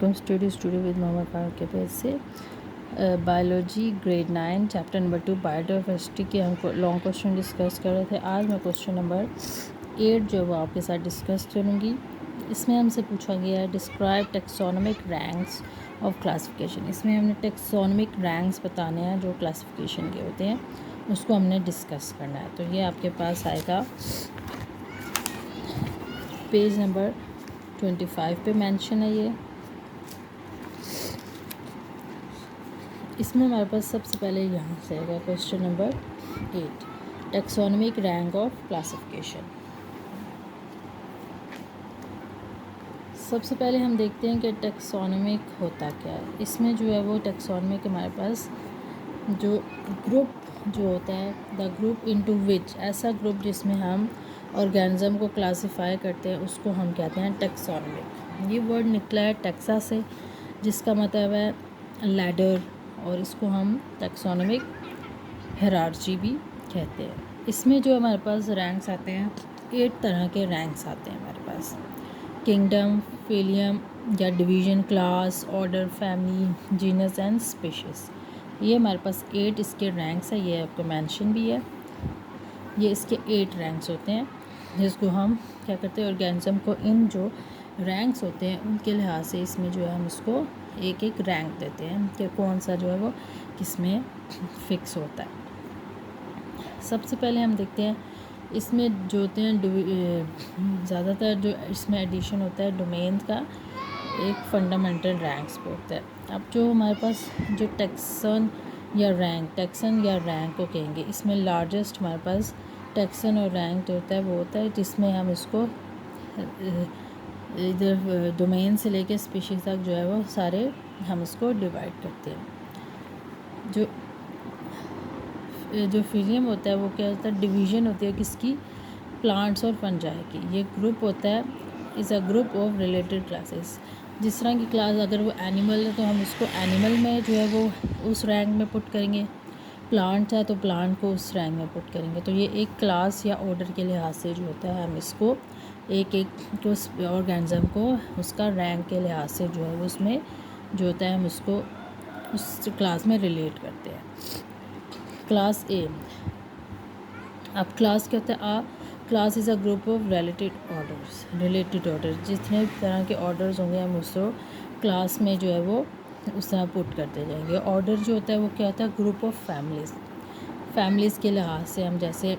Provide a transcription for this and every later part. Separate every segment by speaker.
Speaker 1: Welcome studio with Mohammad Khan के page से biology grade 9 chapter number 2 biodiversity के हम लॉन्ग क्वेश्चन डिस्कस कर रहे थे। आज मैं क्वेश्चन नंबर 8 जो है वो आपके साथ डिस्कस करूँगी। इसमें हमसे पूछा गया है describe taxonomic ranks of classification. इसमें हमने टेक्सोनोमिक रैंक्स बताने हैं जो क्लासिफिकेशन के होते हैं, उसको हमने डिस्कस करना है। तो ये आपके पास आएगा पेज नंबर 25 पे मेंशन है ये। इसमें हमारे पास सबसे पहले यहाँ से आएगा question number 8 taxonomic rank of classification. सबसे पहले हम देखते हैं कि टेक्सोनोमिक होता क्या है। इसमें जो है वो टेक्सोनोमिक हमारे पास जो ग्रुप जो होता है द ग्रुप इनटू विच, ऐसा ग्रुप जिसमें हम ऑर्गेनिज्म को क्लासिफाई करते हैं उसको हम कहते हैं टेक्सोनोमिक। ये वर्ड निकला है टेक्सा से जिसका मतलब है लैडर, और इसको हम टेक्सोनोमिक हायरार्ची भी कहते हैं। इसमें जो हमारे पास रैंक्स आते हैं 8 तरह के रैंक्स आते हैं हमारे पास। किंगडम, फिलियम या division, class, order, family, genus and species. ये हमारे पास 8 इसके रैंक्स है। ये आपको मेंशन भी है। ये इसके 8 रैंक्स होते हैं जिसको हम क्या करते हैं ऑर्गेनिज्म को इन जो रैंक्स होते हैं उनके लिहाज से इसमें जो है हम इसको एक एक रैंक देते हैं कि कौन सा जो है वो किसमें फिक्स होता है। सबसे पहले हम देखते हैं इसमें जो होते हैं ज़्यादातर जो इसमें एडिशन होता है डोमेन का एक फंडामेंटल रैंक्स पे होता है। अब जो हमारे पास जो टेक्सन या रैंक को कहेंगे, इसमें लार्जेस्ट हमारे पास टेक्सन और रैंक जो होता है वो होता है जिसमें हम इसको इधर डोमेन से लेके स्पीशीज़ तक जो है वो सारे हम इसको डिवाइड करते हैं। जो फिलियम होता है वो क्या होता है डिवीज़न होती है किसकी, प्लांट्स और फंजाई की। ये ग्रुप होता है is a group of related classes. जिस तरह की क्लास अगर वो एनिमल है तो हम उसको एनिमल में जो है वो उस रैंक में पुट करेंगे, प्लांट है तो प्लांट को उस रैंक में पुट करेंगे। तो ये एक क्लास या ऑर्डर के लिहाज से जो होता है हम इसको एक एक तो उस ऑर्गेनिज्म को उसका रैंक के लिहाज से जो है वो उसमें जो होता है हम उसको उस क्लास में रिलेट करते हैं। Class A. अब क्लास क्या होता है, a class is a group of related orders. जितने तरह के ऑर्डर्स होंगे हम उसको क्लास में जो है वो उस तरह पुट करते जाएंगे। ऑर्डर जो होता है वो क्या होता है ग्रुप ऑफ फैमिलीज़ के लिहाज से हम जैसे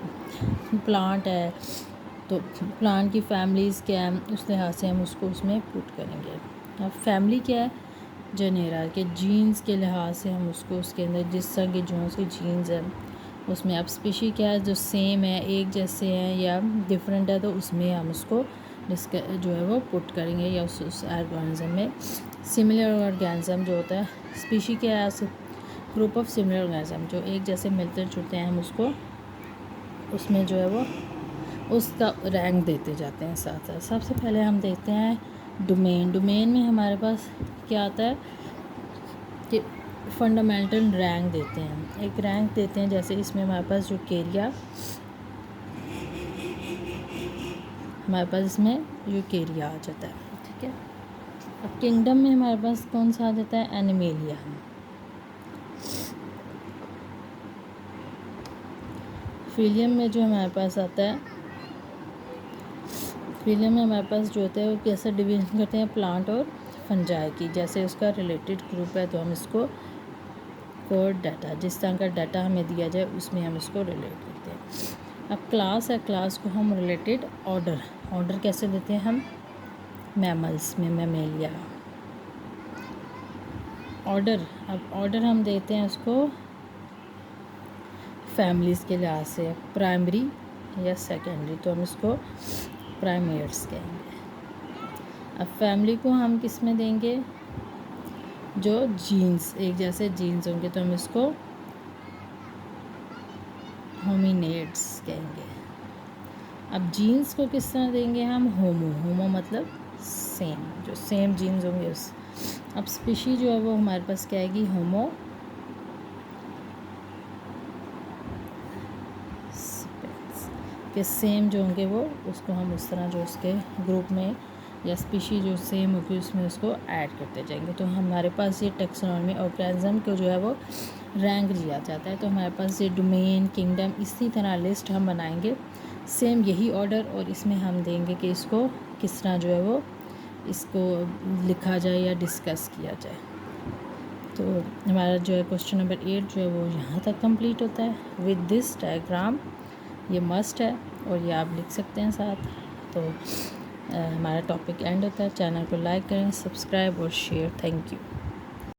Speaker 1: प्लांट है तो प्लांट की फैमिलीज़ क्या है उस लिहाज से हम उसको उसमें पुट करेंगे। अब फैमिली क्या है जेनेरा के जीन्स के लिहाज से हम उसको उसके अंदर जिस तरह के जो उसके जीन्स हैं उसमें। अब स्पीशी क्या है जो सेम है एक जैसे हैं या डिफरेंट है तो उसमें हम उसको जो है वो पुट करेंगे या उस ऑर्गेनिज्म में। सिमिलर ऑर्गेनिज्म जो होता है स्पीशी क्या है ग्रुप ऑफ सिमिलर ऑर्गेनिज्म जो एक जैसे मिलते जुलते हैं हम उसको उसमें जो है वो उसका रैंक देते जाते हैं साथ साथ। सबसे पहले हम देखते हैं डोमेन में हमारे पास क्या आता है कि फंडामेंटल रैंक देते हैं, एक रैंक देते हैं। जैसे इसमें हमारे पास जो केरिया हमारे पास इसमें यूकेरिया आ जाता है, ठीक है। अब किंगडम में हमारे पास कौन सा आ जाता है एनिमेलिया। फिलियम में जो हमारे पास आता है फिलियम में हमारे पास जो होता है वो कैसा डिवीजन करते हैं प्लांट और फंजाई की। जैसे उसका रिलेटेड ग्रुप है तो हम इसको कोड डाटा जिस तरह का डाटा हमें दिया जाए उसमें हम इसको रिलेट करते हैं। अब क्लास है, क्लास को हम रिलेटेड ऑर्डर कैसे देते हैं हम मैमल्स में मैमेलिया ऑर्डर। अब ऑर्डर हम देते हैं उसको फैमिलीज़ के लिहाज से प्राइमरी या सेकेंडरी तो हम इसको प्राइमेट्स कहेंगे। अब फैमिली को हम किस में देंगे जो जीन्स एक जैसे जीन्स होंगे तो हम इसको होमिनेड्स कहेंगे। अब जीन्स को किस तरह देंगे हम होमो मतलब सेम, जो सेम जीन्स होंगे उस। अब स्पीशी जो है वो हमारे पास क्या आएगी होमो के सेम जो होंगे वो उसको हम उस तरह जो उसके ग्रुप में या स्पीशी जो सेम होगी उसमें उसको ऐड करते जाएंगे। तो हमारे पास ये टेक्सोनॉमी ऑर्गेनिज्म को जो है वो रैंक दिया जाता है। तो हमारे पास ये डोमेन, किंगडम, इसी तरह लिस्ट हम बनाएंगे, सेम यही ऑर्डर, और इसमें हम देंगे कि इसको किस तरह जो है वो इसको लिखा जाए या डिस्कस किया जाए। तो हमारा जो है क्वेश्चन नंबर 8 जो है वो यहाँ तक कंप्लीट होता है विद दिस डायग्राम। ये मस्ट है और ये आप लिख सकते हैं साथ। तो हमारा टॉपिक एंड होता है। चैनल को लाइक करें, सब्सक्राइब और शेयर। Thank you.